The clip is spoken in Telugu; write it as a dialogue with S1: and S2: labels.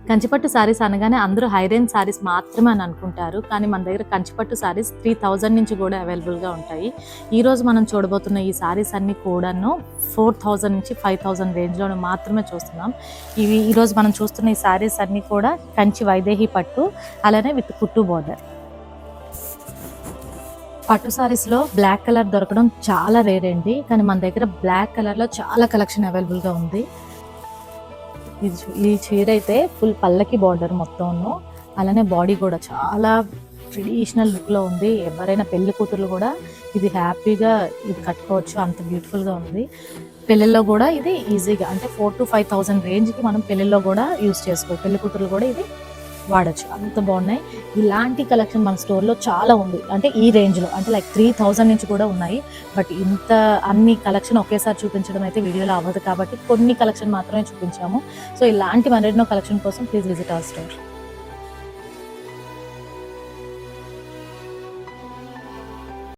S1: కంచిపట్టు శారీస్ అనగానే అందరూ హై రేంజ్ శారీస్ మాత్రమే అని అనుకుంటారు. కానీ మన దగ్గర కంచిపట్టు శారీస్ 3000 నుంచి కూడా అవైలబుల్గా ఉంటాయి. ఈరోజు మనం చూడబోతున్న ఈ శారీస్ అన్నీ కూడాను 4000 నుంచి 5000 రేంజ్లో మాత్రమే చూస్తున్నాం. ఈరోజు మనం చూస్తున్న ఈ శారీస్ అన్నీ కూడా కంచి వైదేహి పట్టు, అలానే విత్ కుట్టు బోర్డర్. పట్టు సారీస్లో బ్లాక్ కలర్ దొరకడం చాలా రేర్ అండి. కానీ మన దగ్గర బ్లాక్ కలర్లో చాలా కలెక్షన్ అవైలబుల్గా ఉంది. ఈ చీర అయితే ఫుల్ పల్లకి బార్డర్ మొత్తంలో, అలానే బాడీ కూడా చాలా ట్రెడిషనల్ లుక్లో ఉంది. ఎవరైనా పెళ్లి కూతుర్లు కూడా ఇది హ్యాపీగా ఇది కట్టుకోవచ్చు, అంత బ్యూటిఫుల్గా ఉంది. పెళ్ళిల్లో కూడా ఇది ఈజీగా అంటే 4,000 to 5,000 రేంజ్కి మనం పెళ్ళిల్లో కూడా యూజ్ చేసుకోవచ్చు. పెళ్లి కూతుర్లు కూడా ఇది వాడచ్చు, అంత బాగున్నాయి. ఇలాంటి కలెక్షన్ మన స్టోర్లో చాలా ఉంది. అంటే ఈ రేంజ్లో అంటే లైక్ 3000 నుంచి కూడా ఉన్నాయి. బట్ ఇంత అన్ని కలెక్షన్ ఒకేసారి చూపించడం అయితే వీడియోలో అవ్వదు, కాబట్టి కొన్ని కలెక్షన్ మాత్రమే చూపించాము. సో ఇలాంటి మరెన్నో కలెక్షన్ కోసం ప్లీజ్ విజిట్ అవర్ స్టోర్.